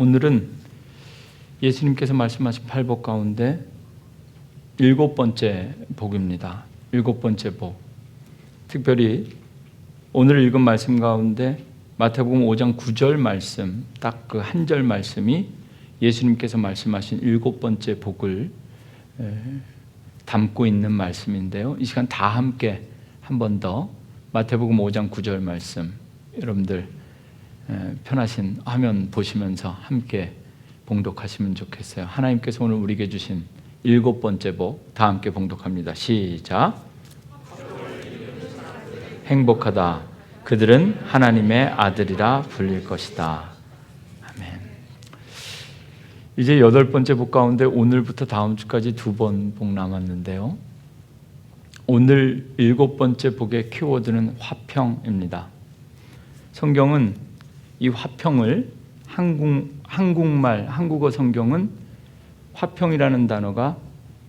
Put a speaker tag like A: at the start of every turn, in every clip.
A: 오늘은 예수님께서 말씀하신 8복 가운데 7번째 복입니다. 7번째 복. 특별히 오늘 읽은 말씀 가운데 마태복음 5장 9절 말씀, 딱 그 한 절 말씀이 예수님께서 말씀하신 7번째 복을 담고 있는 말씀인데요. 이 시간 다 함께 한 번 더 마태복음 5장 9절 말씀, 여러분들 편하신 화면 보시면서 함께 봉독하시면 좋겠어요. 하나님께서 오늘 우리에게 주신 7번째 복 다 함께 봉독합니다. 시작. 행복하다. 그들은 하나님의 아들이라 불릴 것이다. 아멘. 이제 8번째 복 가운데 오늘부터 다음 주까지 2번 복 남았는데요. 오늘 7번째 복의 키워드는 화평입니다. 성경은 이 화평을 한국어 성경은 화평이라는 단어가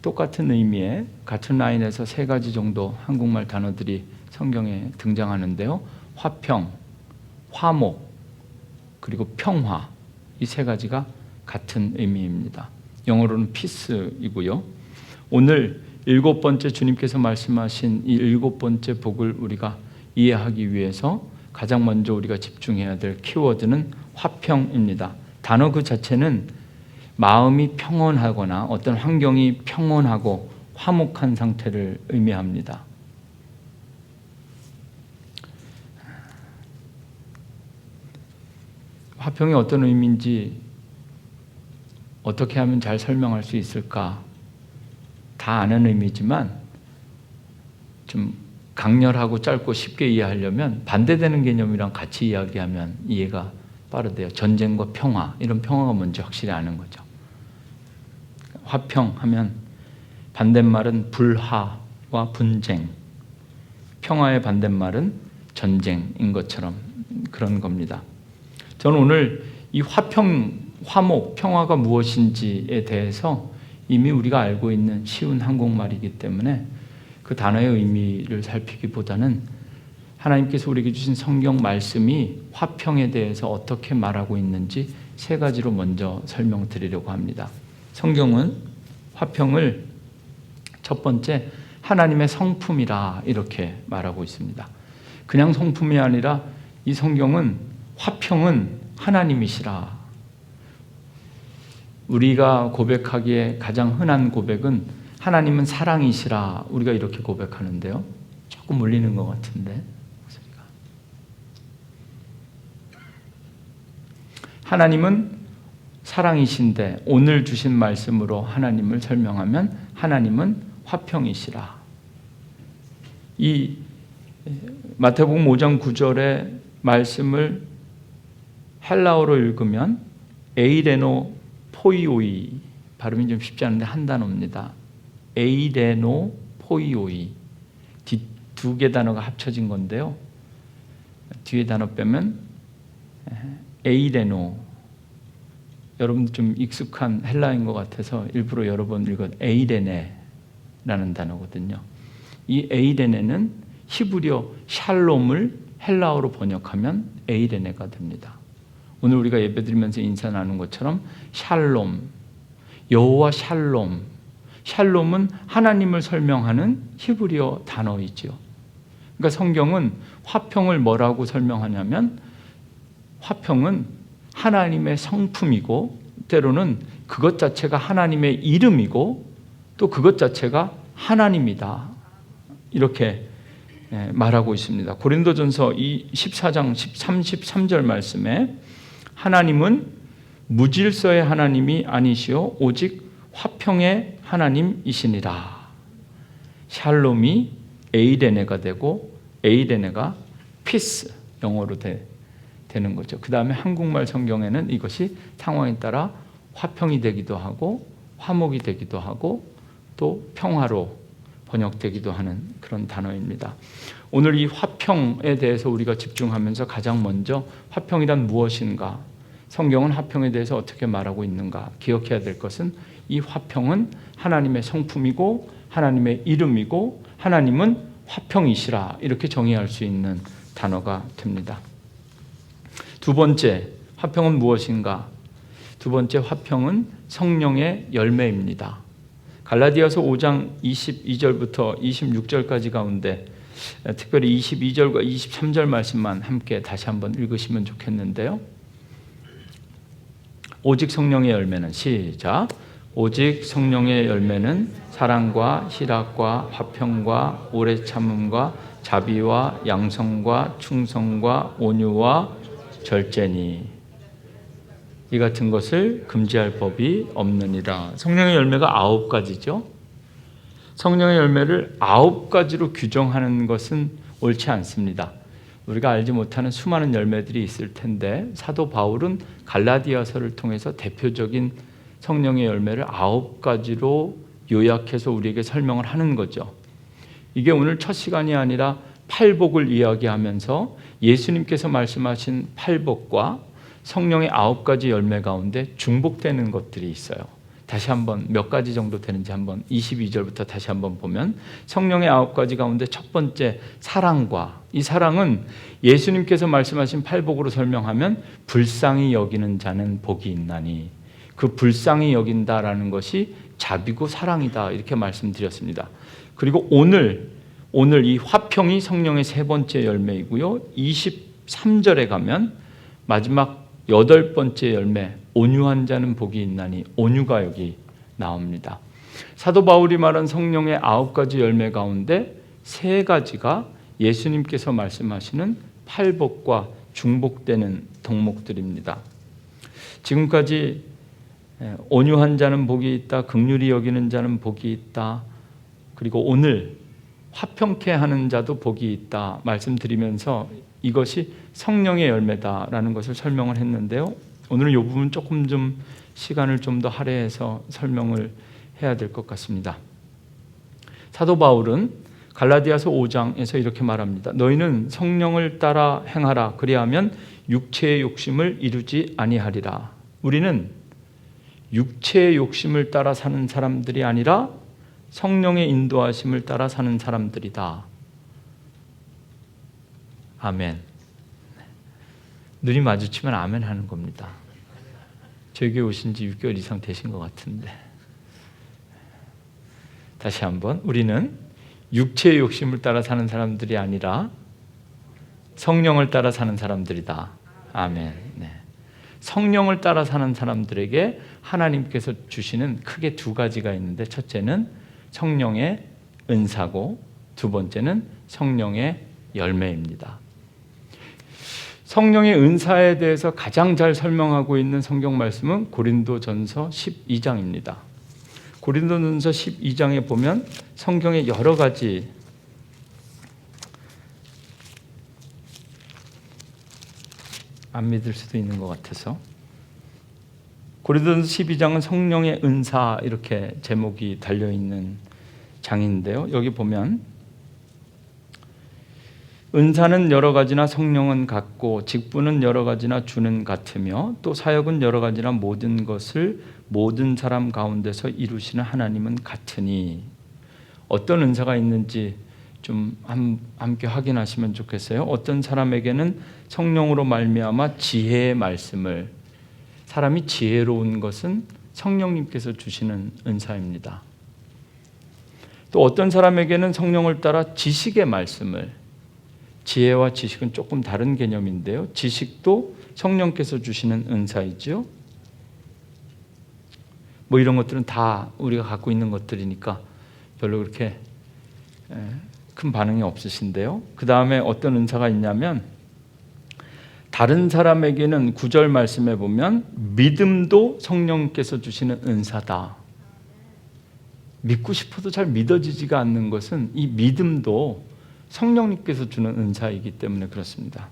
A: 똑같은 의미의 같은 라인에서 3가지 정도 한국말 단어들이 성경에 등장하는데요. 화평, 화목, 그리고 평화, 이 3가지가 같은 의미입니다. 영어로는 peace이고요. 오늘 7번째 주님께서 말씀하신 이 7번째 복을 우리가 이해하기 위해서 가장 먼저 우리가 집중해야 될 키워드는 화평입니다. 단어 그 자체는 마음이 평온하거나 어떤 환경이 평온하고 화목한 상태를 의미합니다. 화평이 어떤 의미인지 어떻게 하면 잘 설명할 수 있을까? 다 아는 의미지만 좀 강렬하고 짧고 쉽게 이해하려면 반대되는 개념이랑 같이 이야기하면 이해가 빠르대요. 전쟁과 평화, 이런 평화가 뭔지 확실히 아는 거죠. 화평하면 반대말은 불화와 분쟁, 평화의 반대말은 전쟁인 것처럼 그런 겁니다. 저는 오늘 이 화평, 화목, 평화가 무엇인지에 대해서 이미 우리가 알고 있는 쉬운 한국말이기 때문에 그 단어의 의미를 살피기보다는 하나님께서 우리에게 주신 성경 말씀이 화평에 대해서 어떻게 말하고 있는지 3가지로 먼저 설명드리려고 합니다. 성경은 화평을 첫 번째 하나님의 성품이라 이렇게 말하고 있습니다. 그냥 성품이 아니라 이 성경은 화평은 하나님이시라. 우리가 고백하기에 가장 흔한 고백은 하나님은 사랑이시라, 우리가 이렇게 고백하는데요. 조금 울리는 것 같은데 목소리가. 하나님은 사랑이신데 오늘 주신 말씀으로 하나님을 설명하면 하나님은 화평이시라. 이 마태복음 5장 9절의 말씀을 헬라어로 읽으면 에이레노 포이오이, 발음이 좀 쉽지 않은데 한 단어입니다. 에이레노 포이오이, 두 개 단어가 합쳐진 건데요. 뒤에 단어 빼면 에이레노, 여러분 좀 익숙한 헬라어인 것 같아서 일부러 여러 번 읽은 에이레네라는 단어거든요. 이 에이레네는 히브리어 샬롬을 헬라어로 번역하면 에이레네가 됩니다. 오늘 우리가 예배드리면서 인사 나눈 것처럼 샬롬, 여호와 샬롬, 샬롬은 하나님을 설명하는 히브리어 단어이죠. 그러니까 성경은 화평을 뭐라고 설명하냐면 화평은 하나님의 성품이고 때로는 그것 자체가 하나님의 이름이고 또 그것 자체가 하나님이다, 이렇게 말하고 있습니다. 고린도전서 14장 33절 말씀에 하나님은 무질서의 하나님이 아니시오 오직 화평의 하나님이시니라. 샬롬이 에이레네가 되고 에이레네가 피스, 영어로 되는 거죠. 그 다음에 한국말 성경에는 이것이 상황에 따라 화평이 되기도 하고 화목이 되기도 하고 또 평화로 번역되기도 하는 그런 단어입니다. 오늘 이 화평에 대해서 우리가 집중하면서 가장 먼저 화평이란 무엇인가, 성경은 화평에 대해서 어떻게 말하고 있는가 기억해야 될 것은 이 화평은 하나님의 성품이고 하나님의 이름이고 하나님은 화평이시라, 이렇게 정의할 수 있는 단어가 됩니다. 두 번째, 화평은 무엇인가? 두 번째 화평은 성령의 열매입니다. 갈라디아서 5장 22절부터 26절까지 가운데 특별히 22절과 23절 말씀만 함께 다시 한번 읽으시면 좋겠는데요. 오직 성령의 열매는 시작. 오직 성령의 열매는 사랑과 희락과 화평과 오래 참음과 자비와 양성과 충성과 온유와 절제니 이 같은 것을 금지할 법이 없느니라. 성령의 열매가 9가지죠. 성령의 열매를 9가지로 규정하는 것은 옳지 않습니다. 우리가 알지 못하는 수많은 열매들이 있을 텐데 사도 바울은 갈라디아서를 통해서 대표적인 성령의 열매를 9가지로 요약해서 우리에게 설명을 하는 거죠. 이게 오늘 첫 시간이 아니라 팔복을 이야기하면서 예수님께서 말씀하신 팔복과 성령의 9가지 열매 가운데 중복되는 것들이 있어요. 다시 한번 몇 가지 정도 되는지 한번 22절부터 다시 한번 보면 성령의 9가지 가운데 첫 번째 사랑과, 이 사랑은 예수님께서 말씀하신 팔복으로 설명하면 불쌍히 여기는 자는 복이 있나니, 그 불쌍히 여긴다라는 것이 자비고 사랑이다 이렇게 말씀드렸습니다. 그리고 오늘 이 화평이 성령의 세 번째 열매이고요. 23절에 가면 마지막 8번째 열매 온유한 자는 복이 있나니, 온유가 여기 나옵니다. 사도 바울이 말한 성령의 9가지 열매 가운데 3가지가 예수님께서 말씀하시는 팔복과 중복되는 덕목들입니다. 지금까지 온유한 자는 복이 있다, 긍휼히 여기는 자는 복이 있다, 그리고 오늘 화평케 하는 자도 복이 있다 말씀드리면서 이것이 성령의 열매다라는 것을 설명을 했는데요. 오늘은 이 부분 조금 좀 시간을 좀 더 할애해서 설명을 해야 될 것 같습니다. 사도 바울은 갈라디아서 5장에서 이렇게 말합니다. 너희는 성령을 따라 행하라. 그리하면 육체의 욕심을 이루지 아니하리라. 우리는 육체의 욕심을 따라 사는 사람들이 아니라 성령의 인도하심을 따라 사는 사람들이다. 아멘. 눈이 마주치면 아멘 하는 겁니다. 저에게 오신 지 6개월 이상 되신 것 같은데. 다시 한번, 우리는 육체의 욕심을 따라 사는 사람들이 아니라 성령을 따라 사는 사람들이다. 아멘. 네. 성령을 따라 사는 사람들에게 하나님께서 주시는 크게 2가지가 있는데, 첫째는 성령의 은사고 두 번째는 성령의 열매입니다. 성령의 은사에 대해서 가장 잘 설명하고 있는 성경 말씀은 고린도전서 12장입니다. 고린도전서 12장에 보면 성경의 여러 가지 안 믿을 수도 있는 것 같아서 고린도전서 12장은 성령의 은사 이렇게 제목이 달려있는 장인데요. 여기 보면 은사는 여러 가지나 성령은 같고 직분은 여러 가지나 주는 같으며 또 사역은 여러 가지나 모든 것을 모든 사람 가운데서 이루시는 하나님은 같으니, 어떤 은사가 있는지 좀 함께 확인하시면 좋겠어요. 어떤 사람에게는 성령으로 말미암아 지혜의 말씀을, 사람이 지혜로운 것은 성령님께서 주시는 은사입니다. 또 어떤 사람에게는 성령을 따라 지식의 말씀을, 지혜와 지식은 조금 다른 개념인데요. 지식도 성령께서 주시는 은사이죠. 뭐 이런 것들은 다 우리가 갖고 있는 것들이니까 별로 그렇게 큰 반응이 없으신데요. 그 다음에 어떤 은사가 있냐면, 다른 사람에게는 9절 말씀에 보면 믿음도 성령께서 주시는 은사다. 믿고 싶어도 잘 믿어지지가 않는 것은 이 믿음도 성령님께서 주는 은사이기 때문에 그렇습니다.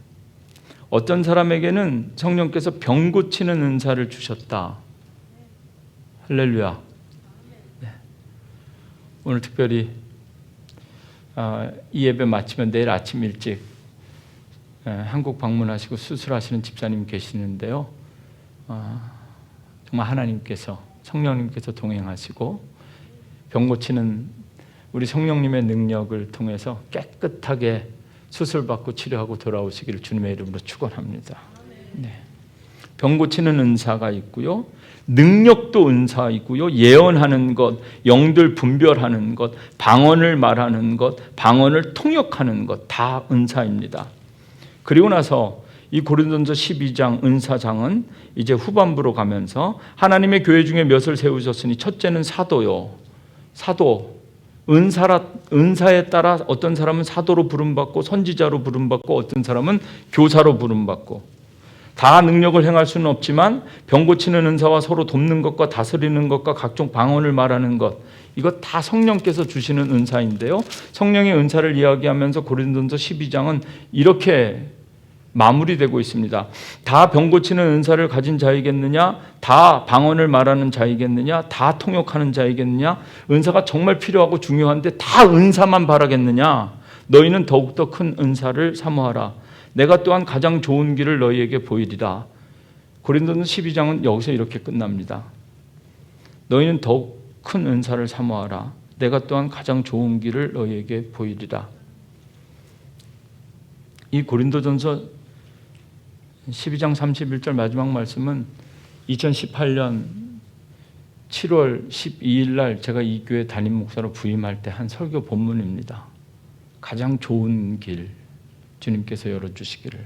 A: 어떤 사람에게는 성령께서 병 고치는 은사를 주셨다. 할렐루야. 네. 오늘 특별히 이 예배 마치면 내일 아침 일찍 한국 방문하시고 수술하시는 집사님 계시는데요. 정말 하나님께서, 성령님께서 동행하시고 병 고치는 우리 성령님의 능력을 통해서 깨끗하게 수술받고 치료하고 돌아오시기를 주님의 이름으로 축원합니다. 네. 병 고치는 은사가 있고요. 능력도 은사이고요. 예언하는 것, 영들 분별하는 것, 방언을 말하는 것, 방언을 통역하는 것 다 은사입니다. 그리고 나서 이 고린도전서 12장 은사장은 이제 후반부로 가면서 하나님의 교회 중에 몇을 세우셨으니 첫째는 사도요. 사도. 은사에 따라 어떤 사람은 사도로 부름받고 선지자로 부름받고 어떤 사람은 교사로 부름받고 다 능력을 행할 수는 없지만 병 고치는 은사와 서로 돕는 것과 다스리는 것과 각종 방언을 말하는 것 이거 다 성령께서 주시는 은사인데요. 성령의 은사를 이야기하면서 고린도전서 12장은 이렇게 마무리되고 있습니다. 다 병 고치는 은사를 가진 자이겠느냐? 다 방언을 말하는 자이겠느냐? 다 통역하는 자이겠느냐? 은사가 정말 필요하고 중요한데 다 은사만 바라겠느냐? 너희는 더욱더 큰 은사를 사모하라. 내가 또한 가장 좋은 길을 너희에게 보이리라. 고린도전서 12장은 여기서 이렇게 끝납니다. 너희는 더욱 큰 은사를 사모하라. 내가 또한 가장 좋은 길을 너희에게 보이리라. 이 고린도전서 12장 31절 마지막 말씀은 2018년 7월 12일 날 제가 이 교회 담임 목사로 부임할 때 한 설교 본문입니다. 가장 좋은 길 주님께서 열어주시기를.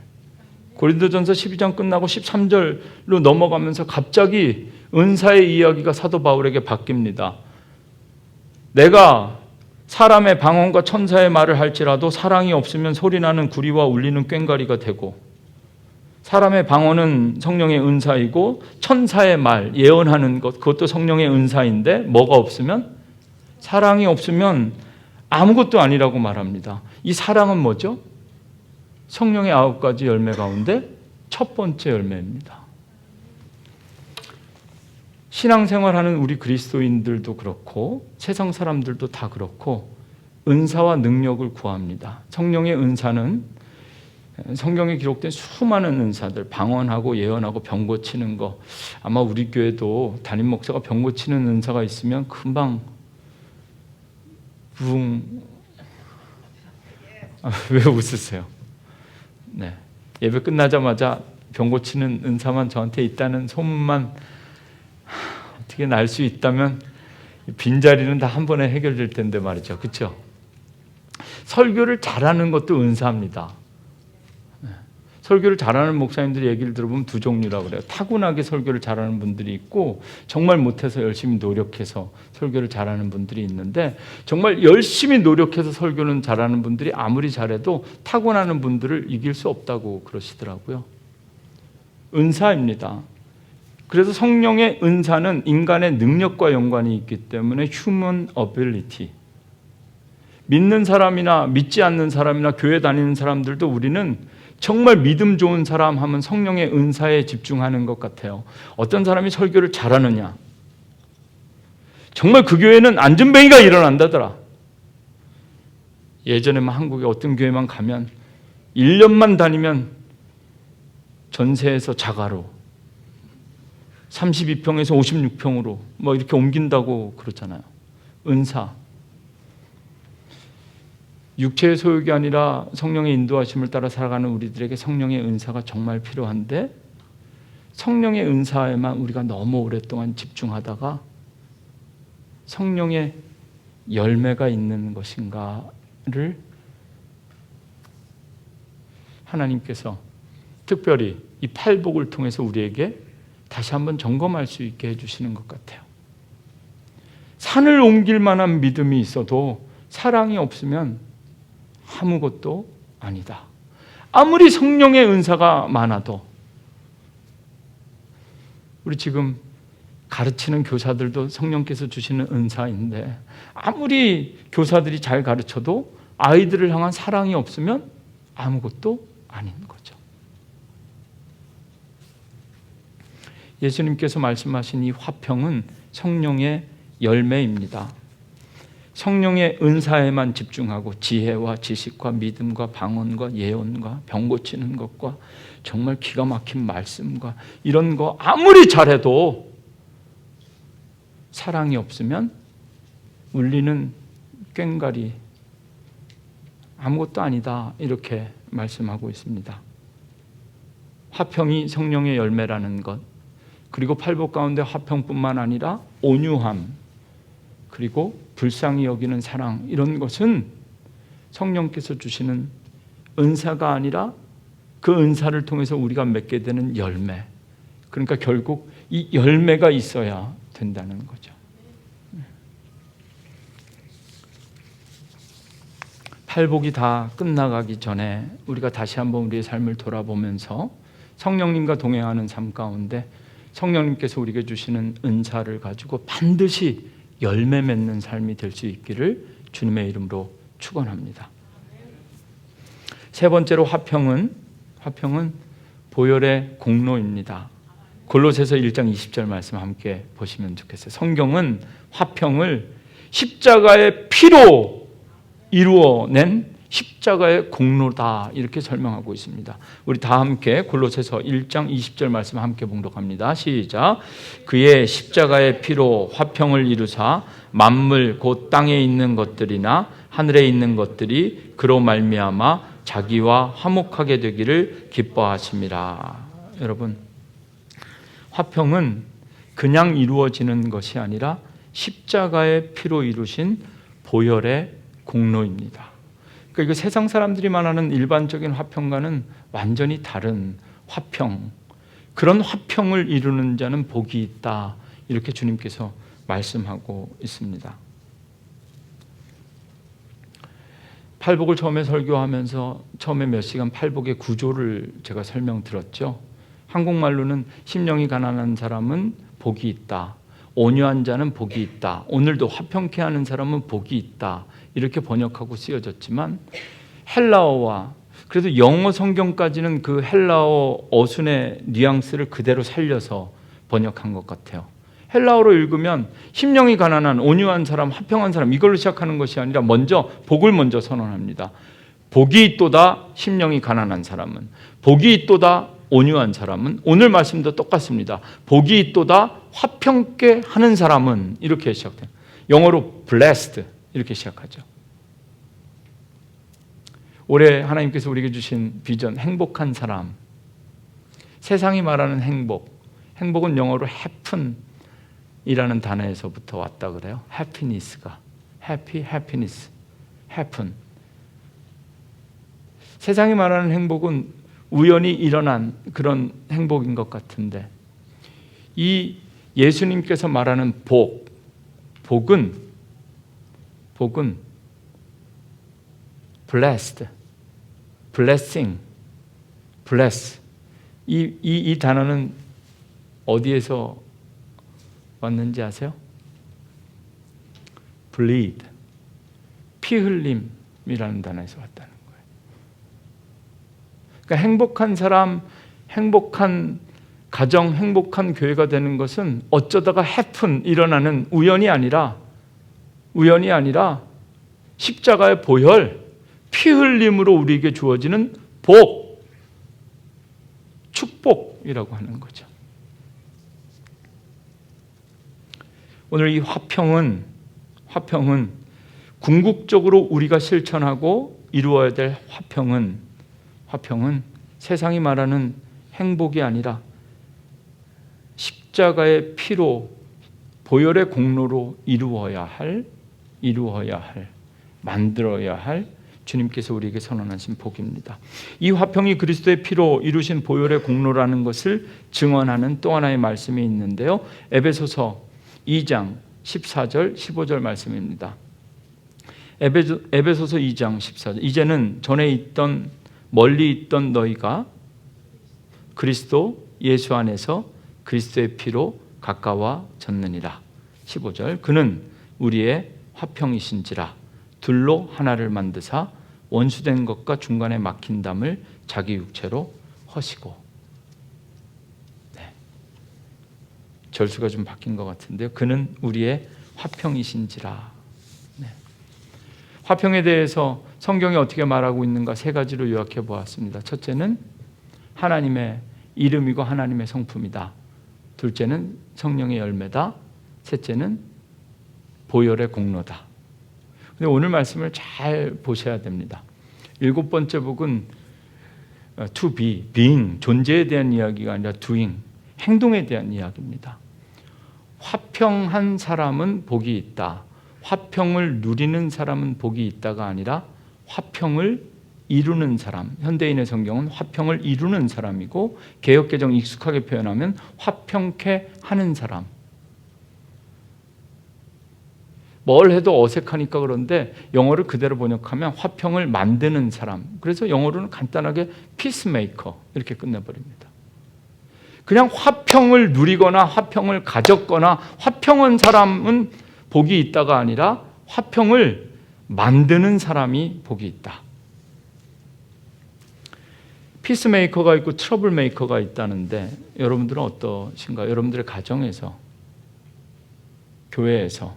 A: 고린도전서 12장 끝나고 13절로 넘어가면서 갑자기 은사의 이야기가 사도 바울에게 바뀝니다. 내가 사람의 방언과 천사의 말을 할지라도 사랑이 없으면 소리나는 구리와 울리는 꽹과리가 되고 사람의 방언은 성령의 은사이고 천사의 말, 예언하는 것 그것도 성령의 은사인데 뭐가 없으면? 사랑이 없으면 아무것도 아니라고 말합니다. 이 사랑은 뭐죠? 성령의 9가지 열매 가운데 첫 번째 열매입니다. 신앙생활하는 우리 그리스도인들도 그렇고 세상 사람들도 다 그렇고 은사와 능력을 구합니다. 성령의 은사는 성경에 기록된 수많은 은사들, 방언하고 예언하고 병 고치는 거 아마 우리 교회도 담임 목사가 병 고치는 은사가 있으면 금방 왜 웃으세요? 네. 예배 끝나자마자 병 고치는 은사만 저한테 있다는 소문만 어떻게 날 수 있다면 빈자리는 다 한 번에 해결될 텐데 말이죠. 그렇죠? 설교를 잘하는 것도 은사입니다. 설교를 잘하는 목사님들의 얘기를 들어보면 두 종류라고 그래요. 타고나게 설교를 잘하는 분들이 있고 정말 못해서 열심히 노력해서 설교를 잘하는 분들이 있는데 정말 열심히 노력해서 설교는 잘하는 분들이 아무리 잘해도 타고나는 분들을 이길 수 없다고 그러시더라고요. 은사입니다. 그래서 성령의 은사는 인간의 능력과 연관이 있기 때문에 human ability. 믿는 사람이나 믿지 않는 사람이나 교회 다니는 사람들도 우리는 정말 믿음 좋은 사람 하면 성령의 은사에 집중하는 것 같아요. 어떤 사람이 설교를 잘하느냐. 정말 그 교회는 안전뱅이가 일어난다더라. 예전에만 한국에 어떤 교회만 가면 1년만 다니면 전세에서 자가로 32평에서 56평으로 뭐 이렇게 옮긴다고 그러잖아요. 은사. 육체의 소욕이 아니라 성령의 인도하심을 따라 살아가는 우리들에게 성령의 은사가 정말 필요한데 성령의 은사에만 우리가 너무 오랫동안 집중하다가 성령의 열매가 있는 것인가를 하나님께서 특별히 이 팔복을 통해서 우리에게 다시 한번 점검할 수 있게 해주시는 것 같아요. 산을 옮길 만한 믿음이 있어도 사랑이 없으면 아무것도 아니다. 아무리 성령의 은사가 많아도 우리 지금 가르치는 교사들도 성령께서 주시는 은사인데 아무리 교사들이 잘 가르쳐도 아이들을 향한 사랑이 없으면 아무것도 아닌 거죠. 예수님께서 말씀하신 이 화평은 성령의 열매입니다. 성령의 은사에만 집중하고 지혜와 지식과 믿음과 방언과 예언과 병 고치는 것과 정말 기가 막힌 말씀과 이런 거 아무리 잘해도 사랑이 없으면 울리는 꽹과리 아무것도 아니다 이렇게 말씀하고 있습니다. 화평이 성령의 열매라는 것, 그리고 팔복 가운데 화평뿐만 아니라 온유함, 그리고 불쌍히 여기는 사랑, 이런 것은 성령께서 주시는 은사가 아니라 그 은사를 통해서 우리가 맺게 되는 열매. 그러니까 결국 이 열매가 있어야 된다는 거죠. 팔복이 다 끝나가기 전에 우리가 다시 한번 우리의 삶을 돌아보면서 성령님과 동행하는 삶 가운데 성령님께서 우리에게 주시는 은사를 가지고 반드시 열매 맺는 삶이 될 수 있기를 주님의 이름으로 축원합니다. 세 번째로 화평은 보혈의 공로입니다. 골로새서 1장 20절 말씀 함께 보시면 좋겠어요. 성경은 화평을 십자가의 피로 이루어낸 십자가의 공로다, 이렇게 설명하고 있습니다. 우리 다 함께 골로새서 1장 20절 말씀 함께 봉독합니다. 시작. 그의 십자가의 피로 화평을 이루사 만물 곧 땅에 있는 것들이나 하늘에 있는 것들이 그로 말미암아 자기와 화목하게 되기를 기뻐하심이라. 여러분, 화평은 그냥 이루어지는 것이 아니라 십자가의 피로 이루신 보혈의 공로입니다. 그러니까 이거 세상 사람들이 말하는 일반적인 화평과는 완전히 다른 화평, 그런 화평을 이루는 자는 복이 있다, 이렇게 주님께서 말씀하고 있습니다. 팔복을 처음에 설교하면서 처음에 몇 시간 팔복의 구조를 제가 설명드렸죠. 한국말로는 심령이 가난한 사람은 복이 있다, 온유한 자는 복이 있다, 오늘도 화평케 하는 사람은 복이 있다, 이렇게 번역하고 쓰여졌지만 헬라어와, 그래도 영어 성경까지는 그 헬라어 어순의 뉘앙스를 그대로 살려서 번역한 것 같아요. 헬라어로 읽으면 심령이 가난한 온유한 사람, 화평한 사람, 이걸로 시작하는 것이 아니라 먼저 복을 먼저 선언합니다. 복이 있도다 심령이 가난한 사람은, 복이 있도다 온유한 사람은, 오늘 말씀도 똑같습니다. 복이 있도다 화평케 하는 사람은, 이렇게 시작돼요. 영어로 blessed 이렇게 시작하죠. 올해 하나님께서 우리에게 주신 비전, 행복한 사람. 세상이 말하는 행복은 영어로 happen이라는 단어에서부터 왔다 그래요. happiness가 happiness, happen. 세상이 말하는 행복은 우연히 일어난 그런 행복인 것 같은데, 이 예수님께서 말하는 복은 blessed, blessing, bless. 이 단어는 어디에서 왔는지 아세요? bleed, 피 흘림이라는 단어에서 왔다는 거예요. 그러니까 행복한 사람, 행복한 가정, 행복한 교회가 되는 것은 어쩌다가 happen, 일어나는 우연이 아니라 십자가의 보혈, 피 흘림으로 우리에게 주어지는 복, 축복이라고 하는 거죠. 오늘 이 화평은 궁극적으로 우리가 실천하고 이루어야 될 화평은 세상이 말하는 행복이 아니라 십자가의 피로, 보혈의 공로로 이루어야 할, 만들어야 할 주님께서 우리에게 선언하신 복입니다. 이 화평이 그리스도의 피로 이루신 보혈의 공로라는 것을 증언하는 또 하나의 말씀이 있는데요. 에베소서 2장 14절 15절 말씀입니다. 에베소서 2장 14절. 이제는 전에 멀리 있던 너희가 그리스도 예수 안에서 그리스도의 피로 가까워졌느니라. 15절. 그는 우리의 화평이신지라 둘로 하나를 만드사 원수된 것과 중간에 막힌 담을 자기 육체로 허시고. 네. 절수가 좀 바뀐 것 같은데요. 그는 우리의 화평이신지라. 네. 화평에 대해서 성경이 어떻게 말하고 있는가 세 가지로 요약해 보았습니다. 첫째는 하나님의 이름이고 하나님의 성품이다. 둘째는 성령의 열매다. 셋째는 보혈의 공로다. 근데 오늘 말씀을 잘 보셔야 됩니다. 일곱 번째 복은 to be, being, 존재에 대한 이야기가 아니라 doing, 행동에 대한 이야기입니다. 화평한 사람은 복이 있다. 화평을 누리는 사람은 복이 있다가 아니라 화평을 이루는 사람. 현대인의 성경은 화평을 이루는 사람이고 개역개정 익숙하게 표현하면 화평케 하는 사람. 뭘 해도 어색하니까 그런데 영어를 그대로 번역하면 화평을 만드는 사람. 그래서 영어로는 간단하게 피스메이커 이렇게 끝내버립니다. 그냥 화평을 누리거나 화평을 가졌거나 화평한 사람은 복이 있다가 아니라 화평을 만드는 사람이 복이 있다. 피스메이커가 있고 트러블 메이커가 있다는데 여러분들은 어떠신가요? 여러분들의 가정에서, 교회에서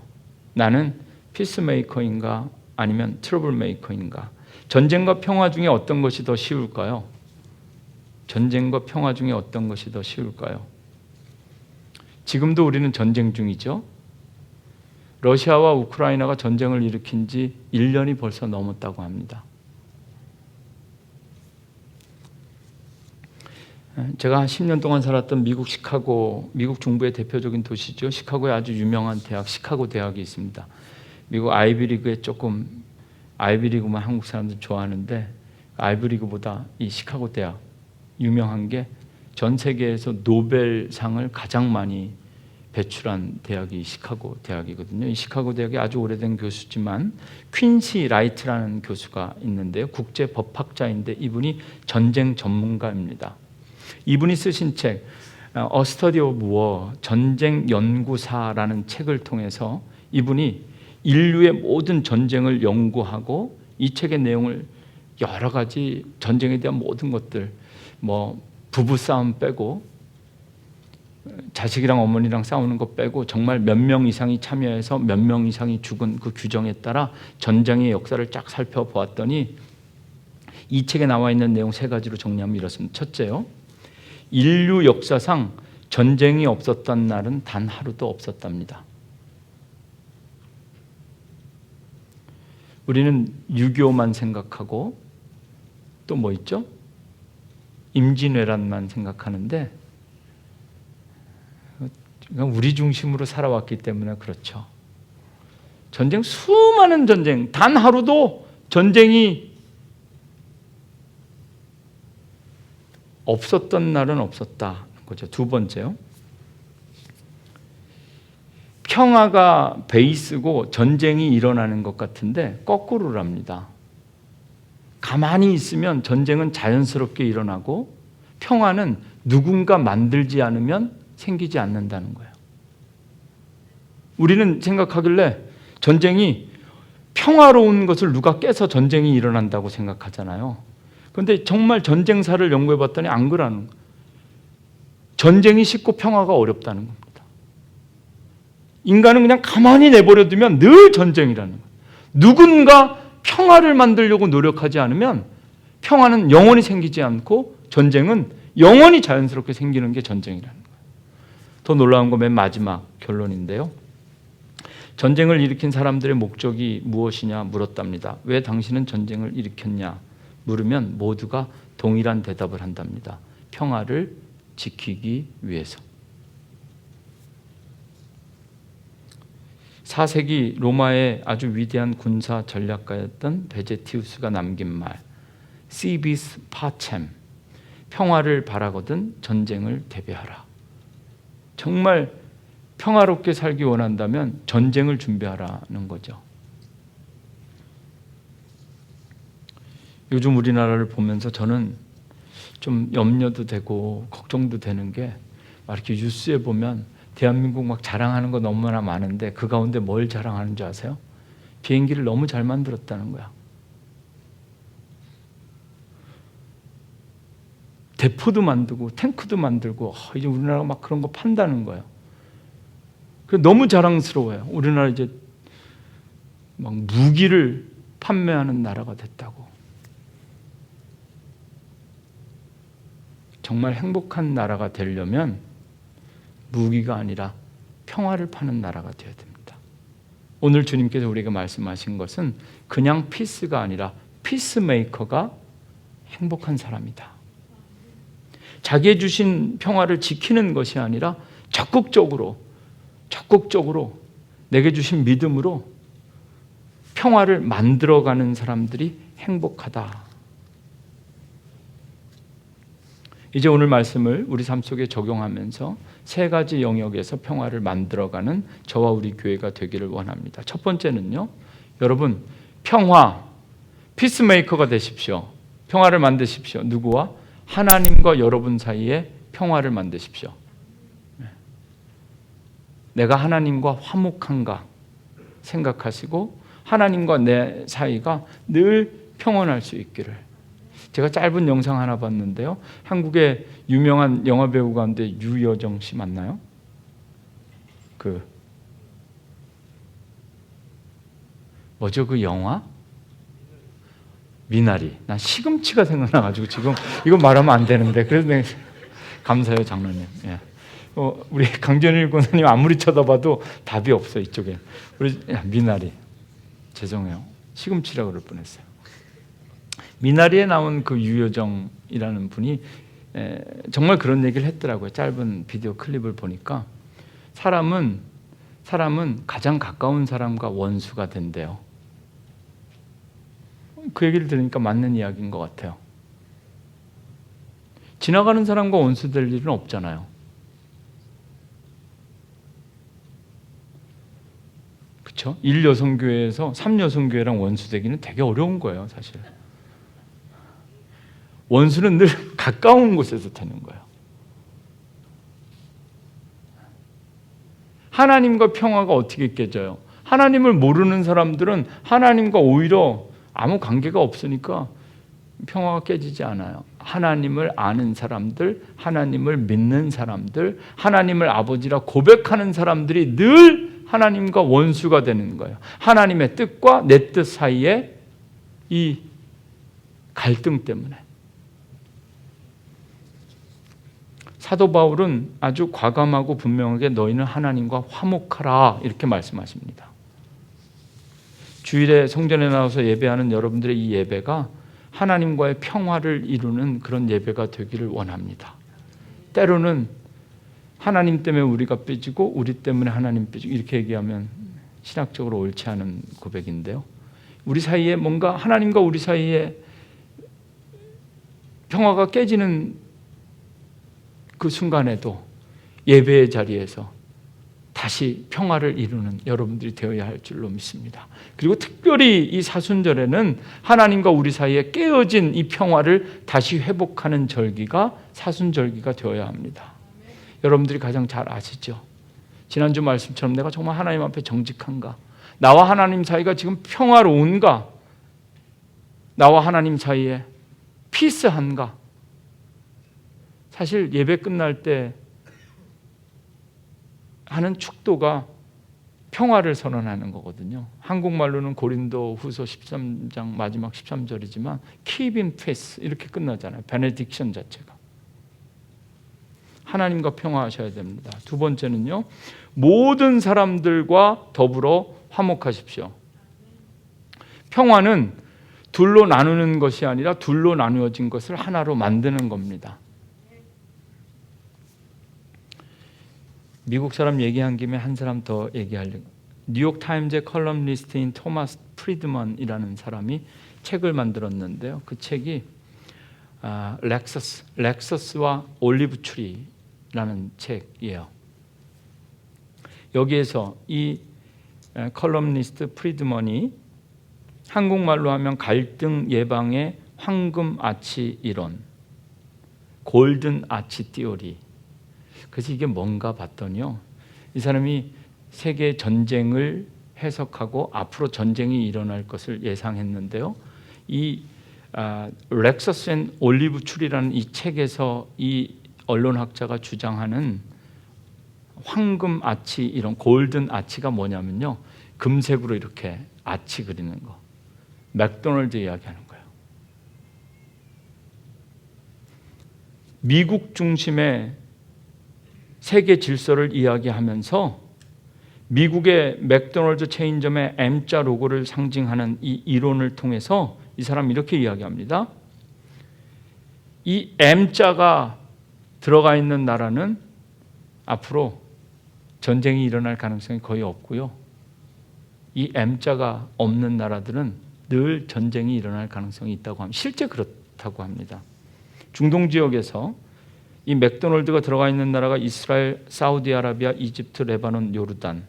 A: 나는 피스메이커인가 아니면 트러블 메이커인가? 전쟁과 평화 중에 어떤 것이 더 쉬울까요? 전쟁과 평화 중에 어떤 것이 더 쉬울까요? 지금도 우리는 전쟁 중이죠. 러시아와 우크라이나가 전쟁을 일으킨 지 1년이 벌써 넘었다고 합니다. 제가 한 10년 동안 살았던 미국 시카고, 미국 중부의 대표적인 도시죠. 시카고에 아주 유명한 대학, 시카고 대학이 있습니다. 미국 아이비리그에 조금, 아이비리그만 한국 사람들 좋아하는데 아이비리그보다 이 시카고 대학 유명한 게 전 세계에서 노벨상을 가장 많이 배출한 대학이 시카고 대학이거든요. 이 시카고 대학이 아주 오래된 교수지만 퀸시 라이트라는 교수가 있는데요. 국제 법학자인데 이분이 전쟁 전문가입니다. 이분이 쓰신 책 A Study of War, 전쟁 연구사라는 책을 통해서 이분이 인류의 모든 전쟁을 연구하고 이 책의 내용을 여러 가지 전쟁에 대한 모든 것들, 부부싸움 빼고 자식이랑 어머니랑 싸우는 거 빼고 정말 몇 명 이상이 참여해서 몇 명 이상이 죽은 그 규정에 따라 전쟁의 역사를 쫙 살펴보았더니 이 책에 나와 있는 내용 3가지로 정리하면 이렇습니다. 첫째요, 인류 역사상 전쟁이 없었던 날은 단 하루도 없었답니다. 우리는 6.25만 생각하고 또 뭐 있죠? 임진왜란만 생각하는데 우리 중심으로 살아왔기 때문에 그렇죠. 전쟁, 수많은 전쟁, 단 하루도 전쟁이 없었던 날은 없었다는 거죠. 두 번째요, 평화가 베이스고 전쟁이 일어나는 것 같은데 거꾸로랍니다. 가만히 있으면 전쟁은 자연스럽게 일어나고 평화는 누군가 만들지 않으면 생기지 않는다는 거예요. 우리는 생각하길래 전쟁이 평화로운 것을 누가 깨서 전쟁이 일어난다고 생각하잖아요. 그런데 정말 전쟁사를 연구해 봤더니 안 그러는 거예요. 전쟁이 쉽고 평화가 어렵다는 겁니다. 인간은 그냥 가만히 내버려 두면 늘 전쟁이라는 거예요. 누군가 평화를 만들려고 노력하지 않으면 평화는 영원히 생기지 않고 전쟁은 영원히 자연스럽게 생기는 게 전쟁이라는 거예요. 더 놀라운 건 맨 마지막 결론인데요. 전쟁을 일으킨 사람들의 목적이 무엇이냐 물었답니다. 왜 당신은 전쟁을 일으켰냐 물으면 모두가 동일한 대답을 한답니다. 평화를 지키기 위해서. 4세기 로마의 아주 위대한 군사 전략가였던 베제티우스가 남긴 말, 시비스 파쳔, 평화를 바라거든 전쟁을 대비하라. 정말 평화롭게 살기 원한다면 전쟁을 준비하라는 거죠. 요즘 우리나라를 보면서 저는 좀 염려도 되고 걱정도 되는 게 이렇게 뉴스에 보면 대한민국 막 자랑하는 거 너무나 많은데 그 가운데 뭘 자랑하는 줄 아세요? 비행기를 너무 잘 만들었다는 거야. 대포도 만들고 탱크도 만들고 이제 우리나라가 막 그런 거 판다는 거예요. 너무 자랑스러워요. 우리나라 이제 막 무기를 판매하는 나라가 됐다고. 정말 행복한 나라가 되려면 무기가 아니라 평화를 파는 나라가 되어야 됩니다. 오늘 주님께서 우리에게 말씀하신 것은 그냥 피스가 아니라 피스메이커가 행복한 사람이다. 자기의 주신 평화를 지키는 것이 아니라 적극적으로 내게 주신 믿음으로 평화를 만들어가는 사람들이 행복하다. 이제 오늘 말씀을 우리 삶 속에 적용하면서 세 가지 영역에서 평화를 만들어가는 저와 우리 교회가 되기를 원합니다. 첫 번째는요, 여러분 평화, 피스메이커가 되십시오. 평화를 만드십시오. 누구와? 하나님과 여러분 사이에 평화를 만드십시오. 내가 하나님과 화목한가 생각하시고 하나님과 내 사이가 늘 평온할 수 있기를. 제가 짧은 영상 하나 봤는데요, 한국의 유명한 영화배우 가운데 유여정 씨 맞나요? 뭐죠 그 영화? 미나리. 난 시금치가 생각나가지고 지금 이거 말하면 안 되는데 그래서 내가 감사해요 장로님. 예. 우리 강전일 권사님 아무리 쳐다봐도 답이 없어 이쪽에. 우리 미나리. 죄송해요. 시금치라고 그럴 뻔했어요. 미나리에 나온 그 유여정이라는 분이 정말 그런 얘기를 했더라고요. 짧은 비디오 클립을 보니까 사람은 가장 가까운 사람과 원수가 된대요. 그 얘기를 들으니까 맞는 이야기인 것 같아요. 지나가는 사람과 원수 될 일은 없잖아요. 그렇죠? 1여성교회에서 3여성교회랑 원수 되기는 되게 어려운 거예요, 사실. 원수는 늘 가까운 곳에서 되는 거예요. 하나님과 평화가 어떻게 깨져요? 하나님을 모르는 사람들은 하나님과 오히려 아무 관계가 없으니까 평화가 깨지지 않아요. 하나님을 아는 사람들, 하나님을 믿는 사람들, 하나님을 아버지라 고백하는 사람들이 늘 하나님과 원수가 되는 거예요. 하나님의 뜻과 내 뜻 사이에 이 갈등 때문에. 사도 바울은 아주 과감하고 분명하게 너희는 하나님과 화목하라 이렇게 말씀하십니다. 주일에 성전에 나와서 예배하는 여러분들의 이 예배가 하나님과의 평화를 이루는 그런 예배가 되기를 원합니다. 때로는 하나님 때문에 우리가 삐지고 우리 때문에 하나님 삐지고 이렇게 얘기하면 신학적으로 옳지 않은 고백인데요. 우리 사이에 뭔가 하나님과 우리 사이에 평화가 깨지는 그 순간에도 예배의 자리에서 다시 평화를 이루는 여러분들이 되어야 할 줄로 믿습니다. 그리고 특별히 이 사순절에는 하나님과 우리 사이에 깨어진 이 평화를 다시 회복하는 절기가 사순절기가 되어야 합니다. 여러분들이 가장 잘 아시죠? 지난주 말씀처럼 내가 정말 하나님 앞에 정직한가? 나와 하나님 사이가 지금 평화로운가? 나와 하나님 사이에 피스한가? 사실 예배 끝날 때 하는 축도가 평화를 선언하는 거거든요. 한국말로는 고린도 후서 13장 마지막 13절이지만 Keep in peace 이렇게 끝나잖아요. 베네딕션 자체가. 하나님과 평화하셔야 됩니다. 두 번째는요, 모든 사람들과 더불어 화목하십시오. 평화는 둘로 나누는 것이 아니라 둘로 나누어진 것을 하나로 만드는 겁니다. 미국 사람 얘기한 김에 한 사람 더 얘기하려고. 뉴욕 타임즈의 컬럼니스트인 토마스 프리드먼이라는 사람이 책을 만들었는데요. 그 책이 렉서스와 올리브 트리라는 책이에요. 여기에서 이 컬럼니스트 프리드먼이 한국말로 하면 갈등 예방의 황금 아치 이론, 골든 아치 띠오리. 그래서 이게 뭔가 봤더니요, 이 사람이 세계 전쟁을 해석하고 앞으로 전쟁이 일어날 것을 예상했는데요, 이 렉서스 앤 올리브 트리라는 이 책에서 이 언론학자가 주장하는 황금 아치, 이런 골든 아치가 뭐냐면요, 금색으로 이렇게 아치 그리는 거, 맥도날드 이야기하는 거예요. 미국 중심의 세계 질서를 이야기하면서 미국의 맥도날드 체인점의 M자 로고를 상징하는 이 이론을 통해서 이 사람이 이렇게 이야기합니다. 이 M자가 들어가 있는 나라는 앞으로 전쟁이 일어날 가능성이 거의 없고요. 이 M자가 없는 나라들은 늘 전쟁이 일어날 가능성이 있다고 합니다. 실제 그렇다고 합니다. 중동 지역에서 이 맥도널드가 들어가 있는 나라가 이스라엘, 사우디아라비아, 이집트, 레바논, 요르단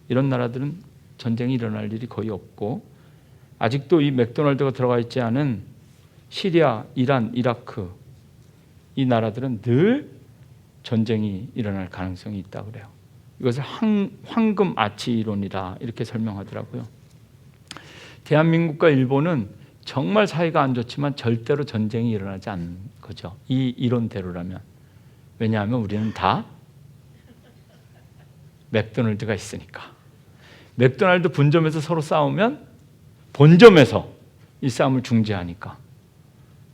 A: 이런 나라들은 전쟁이 일어날 일이 거의 없고, 아직도 이 맥도날드가 들어가 있지 않은 시리아, 이란, 이라크 이 나라들은 늘 전쟁이 일어날 가능성이 있다고 그래요. 이것을 황금 아치 이론이라 이렇게 설명하더라고요. 대한민국과 일본은 정말 사이가 안 좋지만 절대로 전쟁이 일어나지 않는 거죠. 이 이론대로라면. 왜냐하면 우리는 다 맥도날드가 있으니까. 맥도날드 분점에서 서로 싸우면 본점에서 이 싸움을 중재하니까.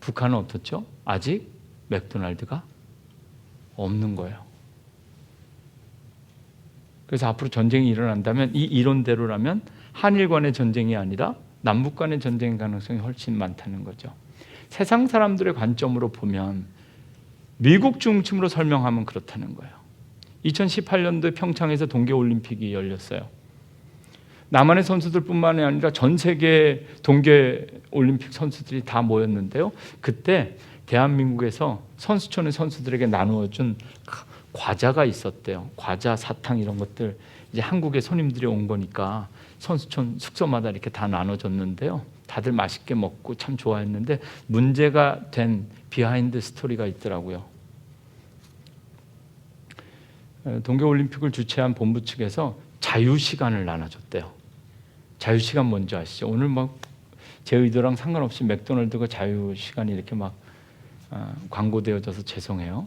A: 북한은 어떻죠? 아직 맥도날드가 없는 거예요. 그래서 앞으로 전쟁이 일어난다면 이 이론대로라면 한일 간의 전쟁이 아니라 남북 간의 전쟁 가능성이 훨씬 많다는 거죠. 세상 사람들의 관점으로 보면 미국 중심으로 설명하면 그렇다는 거예요. 2018년도에 평창에서 동계올림픽이 열렸어요. 남한의 선수들뿐만이 아니라 전 세계 동계올림픽 선수들이 다 모였는데요. 그때 대한민국에서 선수촌의 선수들에게 나누어준 과자가 있었대요. 과자, 사탕 이런 것들 이제 한국에 손님들이 온 거니까 선수촌 숙소마다 이렇게 다 나눠줬는데요. 다들 맛있게 먹고 참 좋아했는데 문제가 된 비하인드 스토리가 있더라고요. 동계올림픽을 주최한 본부 측에서 자유시간을 나눠줬대요. 자유시간 뭔지 아시죠? 오늘 막 제 의도랑 상관없이 맥도날드가 자유시간이 이렇게 막 광고되어져서 죄송해요.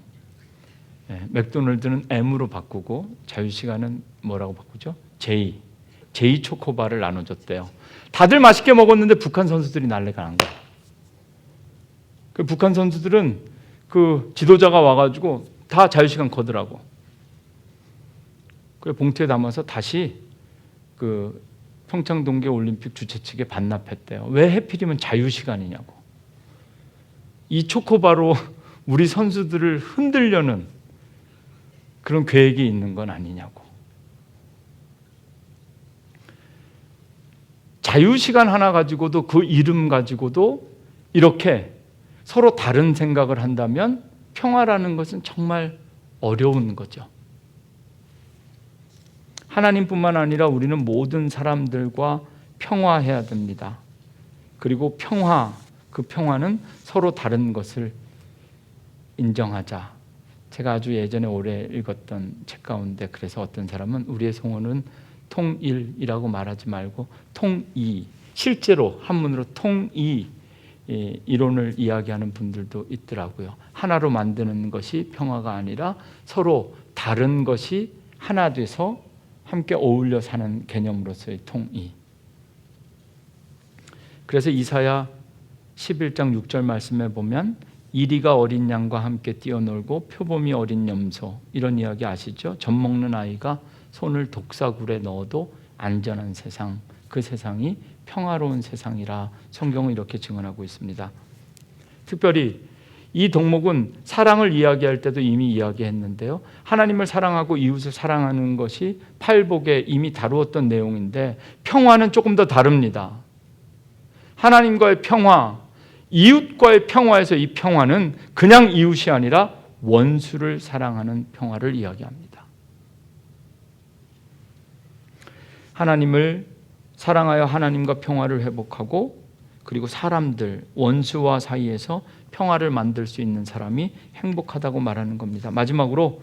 A: 맥도날드는 M으로 바꾸고 자유시간은 뭐라고 바꾸죠? J 초코바를 나눠줬대요. 다들 맛있게 먹었는데 북한 선수들이 난리가 난 거예요. 그 북한 선수들은 그 지도자가 와가지고 다 자유시간 거더라고. 그래 봉투에 담아서 다시 그 평창 동계올림픽 주최 측에 반납했대요. 왜 하필이면 자유시간이냐고. 이 초코바로 우리 선수들을 흔들려는 그런 계획이 있는 건 아니냐고. 자유시간 하나 가지고도 그 이름 가지고도 이렇게 서로 다른 생각을 한다면 평화라는 것은 정말 어려운 거죠. 하나님뿐만 아니라 우리는 모든 사람들과 평화해야 됩니다. 그리고 그 평화는 서로 다른 것을 인정하자. 제가 아주 예전에 오래 읽었던 책 가운데 그래서 어떤 사람은 우리의 소원은 통일이라고 말하지 말고 통이, 실제로 한문으로 통이 이론을 이야기하는 분들도 있더라고요. 하나로 만드는 것이 평화가 아니라 서로 다른 것이 하나 돼서 함께 어울려 사는 개념으로서의 통이. 그래서 이사야 11장 6절 말씀에 보면 이리가 어린 양과 함께 뛰어놀고 표범이 어린 염소, 이런 이야기 아시죠? 젖 먹는 아이가 손을 독사굴에 넣어도 안전한 세상, 그 세상이 평화로운 세상이라 성경은 이렇게 증언하고 있습니다. 특별히 이 덕목은 사랑을 이야기할 때도 이미 이야기했는데요. 하나님을 사랑하고 이웃을 사랑하는 것이 팔복에 이미 다루었던 내용인데 평화는 조금 더 다릅니다. 하나님과의 평화, 이웃과의 평화에서 이 평화는 그냥 이웃이 아니라 원수를 사랑하는 평화를 이야기합니다. 하나님을 사랑하여 하나님과 평화를 회복하고 그리고 사람들, 원수와 사이에서 평화를 만들 수 있는 사람이 행복하다고 말하는 겁니다. 마지막으로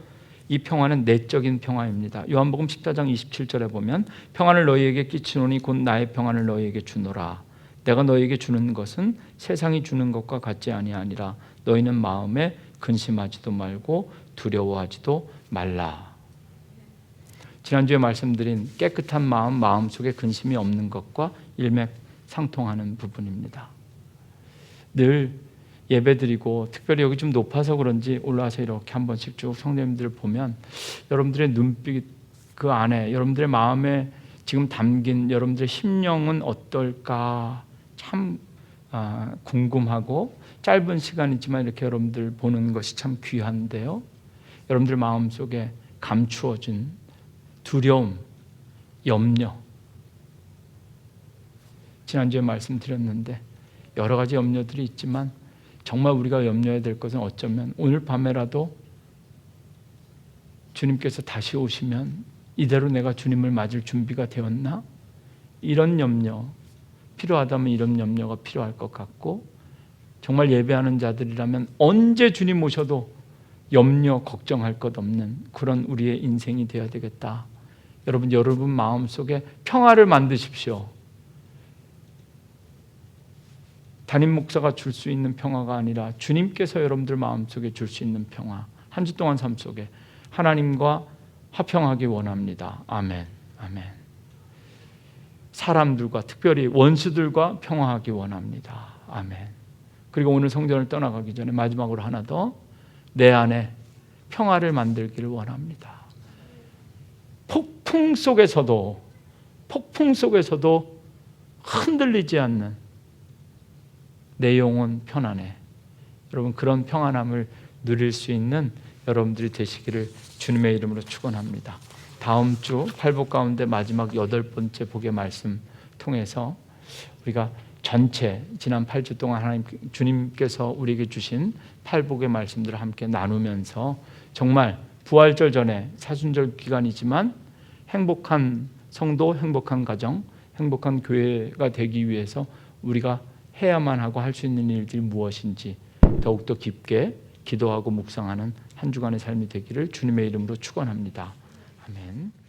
A: 이 평화는 내적인 평화입니다. 요한복음 14장 27절에 보면 평안을 너희에게 끼치노니 곧 나의 평안을 너희에게 주노라. 내가 너희에게 주는 것은 세상이 주는 것과 같지 아니하니라. 너희는 마음에 근심하지도 말고 두려워하지도 말라. 지난주에 말씀드린 깨끗한 마음 속에 근심이 없는 것과 일맥상통하는 부분입니다. 늘 예배드리고 특별히 여기 좀 높아서 그런지 올라와서 이렇게 한 번씩 쭉 성도님들을 보면 여러분들의 눈빛 그 안에 여러분들의 마음에 지금 담긴 여러분들의 심령은 어떨까 참 궁금하고 짧은 시간이지만 이렇게 여러분들 보는 것이 참 귀한데요. 여러분들 마음속에 감추어진 두려움, 염려. 지난주에 말씀드렸는데 여러 가지 염려들이 있지만 정말 우리가 염려해야 될 것은 어쩌면 오늘 밤에라도 주님께서 다시 오시면 이대로 내가 주님을 맞을 준비가 되었나? 이런 염려, 필요하다면 이런 염려가 필요할 것 같고, 정말 예배하는 자들이라면 언제 주님 오셔도 염려, 걱정할 것 없는 그런 우리의 인생이 되어야 되겠다. 여러분 마음속에 평화를 만드십시오. 담임 목사가 줄 수 있는 평화가 아니라 주님께서 여러분들 마음속에 줄 수 있는 평화, 한 주 동안 삶 속에 하나님과 화평하기 원합니다. 아멘. 아멘. 사람들과, 특별히 원수들과 평화하기 원합니다. 아멘. 그리고 오늘 성전을 떠나가기 전에 마지막으로 하나 더, 내 안에 평화를 만들기를 원합니다. 폭풍 속에서도 흔들리지 않는 내 영혼 편안해. 여러분, 그런 평안함을 누릴 수 있는 여러분들이 되시기를 주님의 이름으로 축원합니다. 다음 주 팔복 가운데 마지막 8번째 복의 말씀 통해서 우리가 전체 지난 8주 동안 하나님 주님께서 우리에게 주신 팔복의 말씀들을 함께 나누면서 정말 부활절 전에 사순절 기간이지만 행복한 성도, 행복한 가정, 행복한 교회가 되기 위해서 우리가 해야만 하고 할 수 있는 일들이 무엇인지 더욱더 깊게 기도하고 묵상하는 한 주간의 삶이 되기를 주님의 이름으로 축원합니다. 아멘.